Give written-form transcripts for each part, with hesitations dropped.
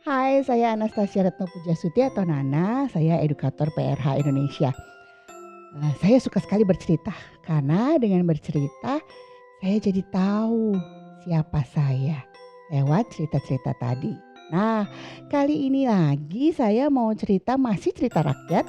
Hai, saya Anastasia Retno Pujasuti atau Nana, saya edukator PRH Indonesia. Saya suka sekali bercerita karena dengan bercerita saya jadi tahu siapa saya lewat cerita-cerita tadi. Nah, kali ini lagi saya mau cerita masih cerita rakyat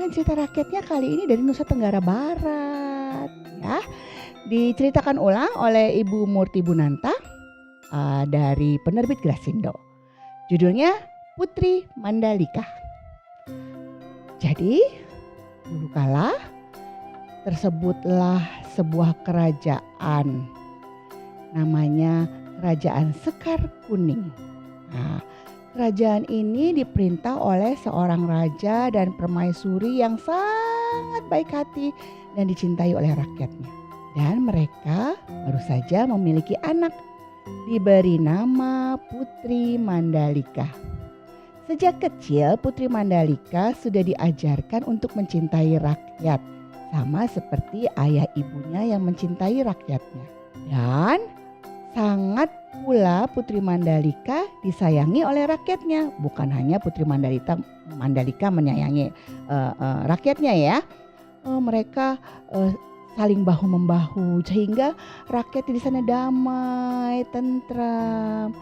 dan cerita rakyatnya kali ini dari Nusa Tenggara Barat ya. Diceritakan ulang oleh Ibu Murti Bunanta dari penerbit Grasindo. Judulnya Putri Mandalika. Jadi dulu kala tersebutlah sebuah kerajaan namanya Kerajaan Sekar Kuning. Nah, kerajaan ini diperintah oleh seorang raja dan permaisuri yang sangat baik hati dan dicintai oleh rakyatnya. Dan mereka baru saja memiliki anak, diberi nama Putri Mandalika. Sejak kecil Putri Mandalika sudah diajarkan untuk mencintai rakyat, sama seperti ayah ibunya yang mencintai rakyatnya. Dan sangat pula Putri Mandalika disayangi oleh rakyatnya. Bukan hanya Putri Mandalika menyayangi rakyatnya ya. Mereka saling bahu-membahu sehingga rakyat di sana damai, tentram.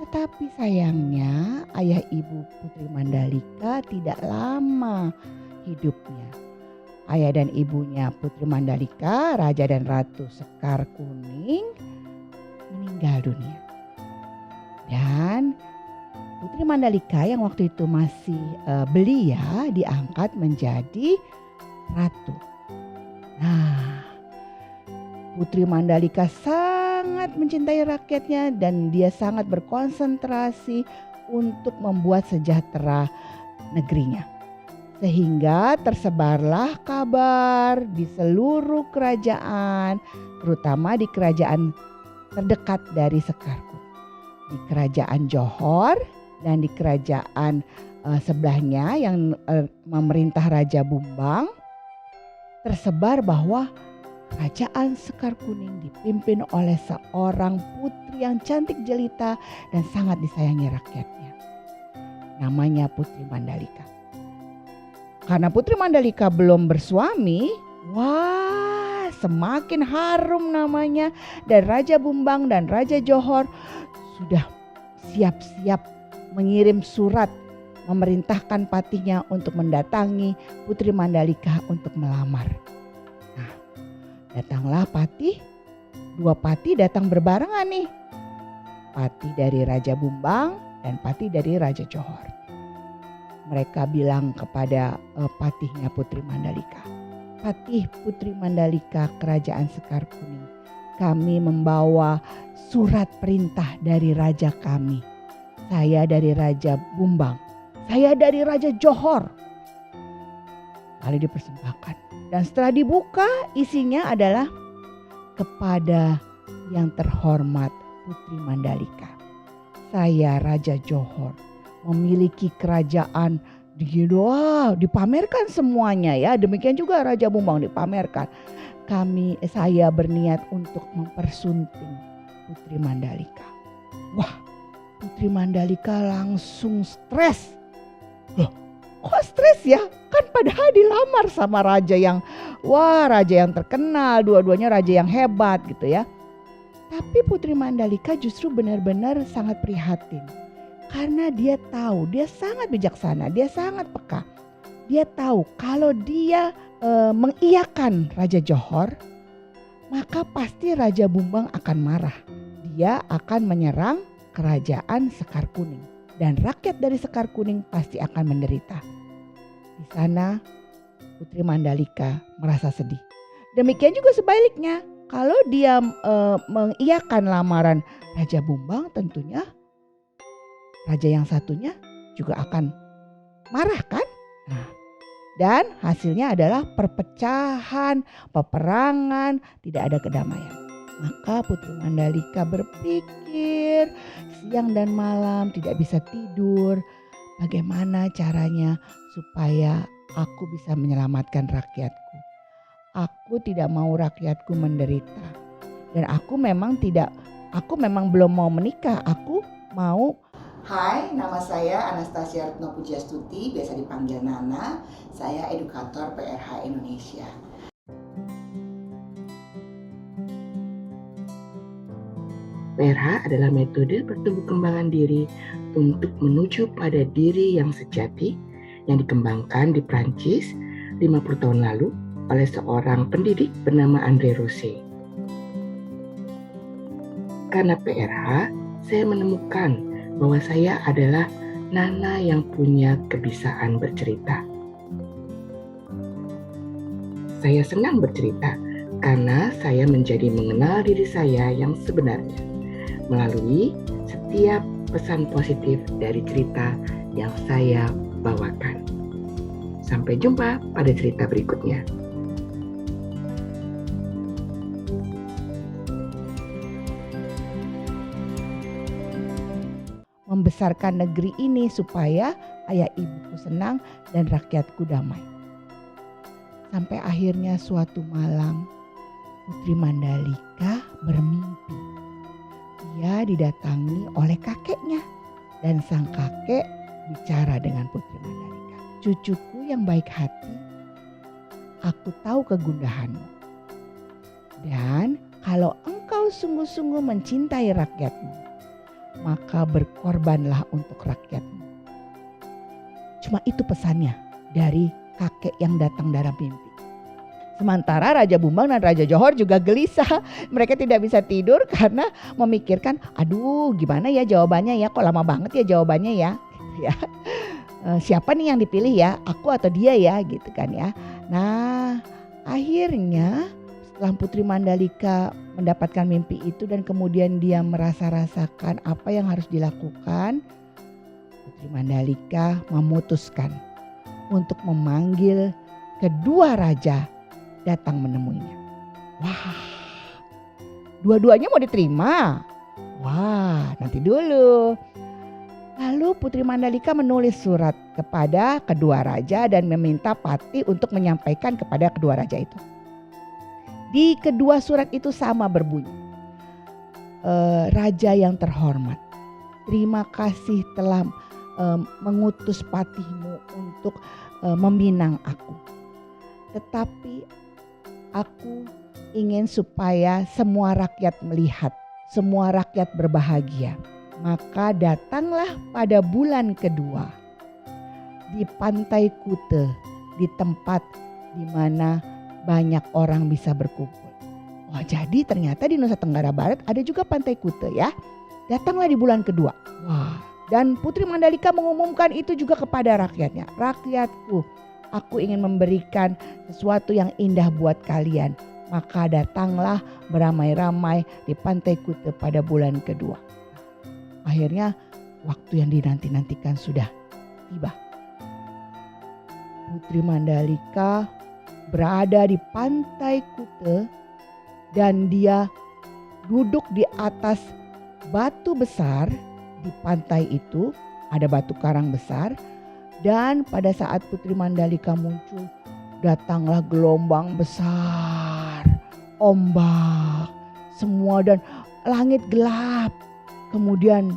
Tetapi sayangnya ayah ibu Putri Mandalika tidak lama hidupnya. Ayah dan ibunya Putri Mandalika, Raja dan Ratu Sekar Kuning, meninggal dunia. Dan Putri Mandalika yang waktu itu masih belia diangkat menjadi ratu. Nah, Putri Mandalika sangat mencintai rakyatnya dan dia sangat berkonsentrasi untuk membuat sejahtera negerinya. Sehingga tersebarlah kabar di seluruh kerajaan, terutama di kerajaan terdekat dari Sekar Kuning. Di kerajaan Johor dan di kerajaan sebelahnya yang memerintah Raja Bumbang, tersebar bahwa Kerajaan Sekar Kuning dipimpin oleh seorang putri yang cantik jelita dan sangat disayangi rakyatnya. Namanya Putri Mandalika. Karena Putri Mandalika belum bersuami, wah semakin harum namanya, dan Raja Bumbang dan Raja Johor sudah siap-siap mengirim surat memerintahkan patihnya untuk mendatangi Putri Mandalika untuk melamar. Nah, datanglah patih, dua patih datang berbarengan nih. Patih dari Raja Bumbang dan patih dari Raja Johor. Mereka bilang kepada patihnya Putri Mandalika, "Patih Putri Mandalika Kerajaan Sekar Kuning, kami membawa surat perintah dari raja kami. Saya dari Raja Bumbang, saya dari Raja Johor." Lalu dipersembahkan. Dan setelah dibuka isinya adalah, "Kepada yang terhormat Putri Mandalika, saya Raja Johor memiliki kerajaan." Dipamerkan semuanya ya. Demikian juga Raja Bumbang dipamerkan. Saya berniat untuk mempersunting Putri Mandalika. Wah, Putri Mandalika langsung stres. Loh, kok stres ya? Kan padahal dilamar sama raja yang terkenal, dua-duanya raja yang hebat gitu ya. Tapi Putri Mandalika justru benar-benar sangat prihatin. Karena dia tahu, dia sangat bijaksana, dia sangat peka. Dia tahu kalau dia mengiyakan Raja Johor, maka pasti Raja Bumbang akan marah. Dia akan menyerang Kerajaan Sekar Kuning. Dan rakyat dari Sekar Kuning pasti akan menderita. Di sana Putri Mandalika merasa sedih. Demikian juga sebaliknya. Kalau dia mengiyakan lamaran Raja Bumbang, tentunya raja yang satunya juga akan marah kan? Nah, dan hasilnya adalah perpecahan, peperangan, tidak ada kedamaian. Maka Putri Mandalika berpikir siang dan malam, tidak bisa tidur. Bagaimana caranya supaya aku bisa menyelamatkan rakyatku? Aku tidak mau rakyatku menderita. Dan aku memang belum mau menikah. Aku mau Hai, nama saya Anastasia Retno Pujastuti, biasa dipanggil Nana. Saya edukator PRH Indonesia. PRH adalah metode pertumbuh kembangan diri untuk menuju pada diri yang sejati yang dikembangkan di Prancis 50 tahun lalu oleh seorang pendidik bernama André Rosset. Karena PRH, saya menemukan bahwa saya adalah Nana yang punya kebiasaan bercerita. Saya senang bercerita karena saya menjadi mengenal diri saya yang sebenarnya melalui setiap pesan positif dari cerita yang saya bawakan. Sampai jumpa pada cerita berikutnya. Membesarkan negeri ini supaya ayah ibuku senang dan rakyatku damai. Sampai akhirnya suatu malam Putri Mandalika bermimpi. Ia didatangi oleh kakeknya dan sang kakek bicara dengan Putri Mandalika. Cucuku yang baik hati, aku tahu kegundahanmu. Dan kalau engkau sungguh-sungguh mencintai rakyatmu, maka berkorbanlah untuk rakyatmu. Cuma itu pesannya dari kakek yang datang dalam mimpi. Sementara Raja Bumbang dan Raja Johor juga gelisah. Mereka tidak bisa tidur karena memikirkan, aduh gimana ya jawabannya ya, kok lama banget ya jawabannya ya. Gitu ya. Siapa nih yang dipilih ya, aku atau dia ya gitu kan ya. Nah akhirnya setelah Putri Mandalika mendapatkan mimpi itu dan kemudian dia merasa-rasakan apa yang harus dilakukan, Putri Mandalika memutuskan untuk memanggil kedua raja datang menemuinya. Wah, dua-duanya mau diterima. Wah, nanti dulu. Lalu Putri Mandalika menulis surat kepada kedua raja dan meminta Pati untuk menyampaikan kepada kedua raja itu. Di kedua surat itu sama berbunyi. Raja yang terhormat, terima kasih telah mengutus Patimu untuk meminang aku. Tetapi aku ingin supaya semua rakyat melihat, semua rakyat berbahagia. Maka datanglah pada bulan kedua di pantai Kute, di tempat di mana banyak orang bisa berkumpul. Wah, jadi ternyata di Nusa Tenggara Barat ada juga pantai Kute ya. Datanglah di bulan kedua. Wah, dan Putri Mandalika mengumumkan itu juga kepada rakyatnya. Rakyatku, aku ingin memberikan sesuatu yang indah buat kalian. Maka datanglah beramai-ramai di pantai Kute pada bulan kedua. Akhirnya waktu yang dinanti-nantikan sudah tiba. Putri Mandalika berada di pantai Kute dan dia duduk di atas batu besar di pantai itu. Ada batu karang besar dan pada saat Putri Mandalika muncul, datanglah gelombang besar, ombak, semua dan langit gelap. Kemudian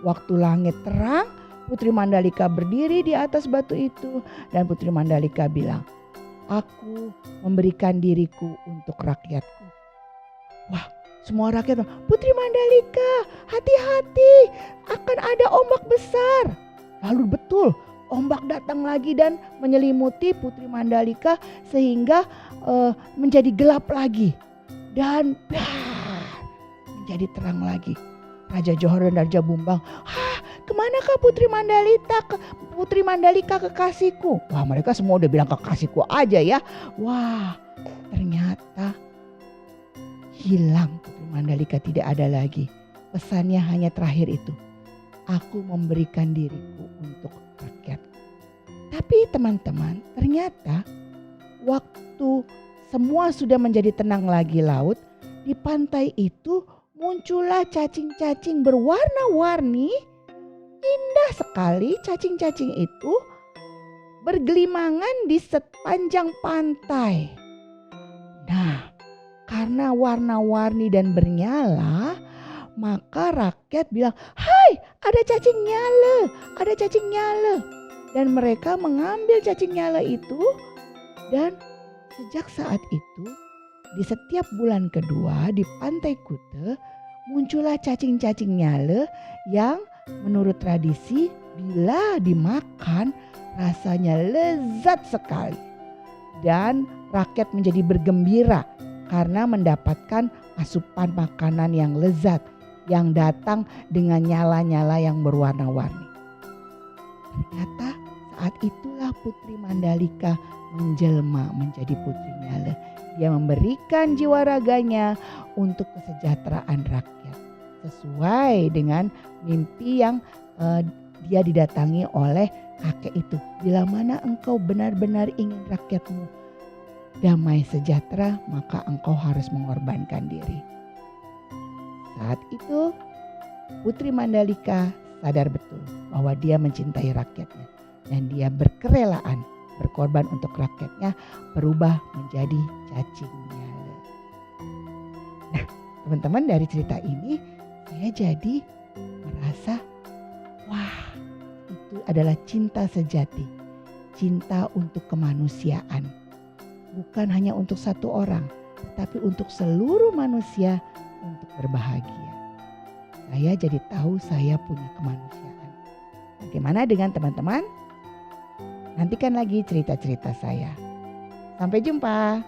waktu langit terang, Putri Mandalika berdiri di atas batu itu dan Putri Mandalika bilang, aku memberikan diriku untuk rakyatku. Wah, semua rakyat, Putri Mandalika, hati-hati, akan ada ombak besar. Lalu betul, ombak datang lagi dan menyelimuti Putri Mandalika sehingga menjadi gelap lagi dan menjadi terang lagi. Raja Johor dan Raja Bumbang, kemanakah Putri Mandalika kekasihku? Wah, mereka semua udah bilang kekasihku aja ya. Wah, ternyata hilang Putri Mandalika, tidak ada lagi. Pesannya hanya terakhir itu, aku memberikan diriku untuk rakyat. Tapi teman-teman, ternyata waktu semua sudah menjadi tenang lagi laut, di pantai itu muncullah cacing-cacing berwarna-warni. Indah sekali cacing-cacing itu bergelimangan di sepanjang pantai. Nah, karena warna-warni dan bernyala, maka rakyat bilang, "Hai, ada cacing nyale, ada cacing nyale." Dan mereka mengambil cacing nyale itu, dan sejak saat itu di setiap bulan kedua di Pantai Kute muncullah cacing-cacing nyale yang menurut tradisi bila dimakan rasanya lezat sekali. Dan rakyat menjadi bergembira karena mendapatkan asupan makanan yang lezat yang datang dengan nyala-nyala yang berwarna-warni. Ternyata saat itulah Putri Mandalika menjelma menjadi Putri Nyale. Dia memberikan jiwa raganya untuk kesejahteraan rakyat sesuai dengan mimpi yang dia didatangi oleh kakek itu. Bila mana engkau benar-benar ingin rakyatmu damai sejahtera, maka engkau harus mengorbankan diri. Saat itu Putri Mandalika sadar betul bahwa dia mencintai rakyatnya dan dia berkerelaan berkorban untuk rakyatnya berubah menjadi cacing nyale. Nah, teman-teman, dari cerita ini saya jadi merasa, wah, itu adalah cinta sejati, cinta untuk kemanusiaan. Bukan hanya untuk satu orang, tetapi untuk seluruh manusia untuk berbahagia. Saya jadi tahu saya punya kemanusiaan. Bagaimana dengan teman-teman? Nantikan lagi cerita-cerita saya. Sampai jumpa.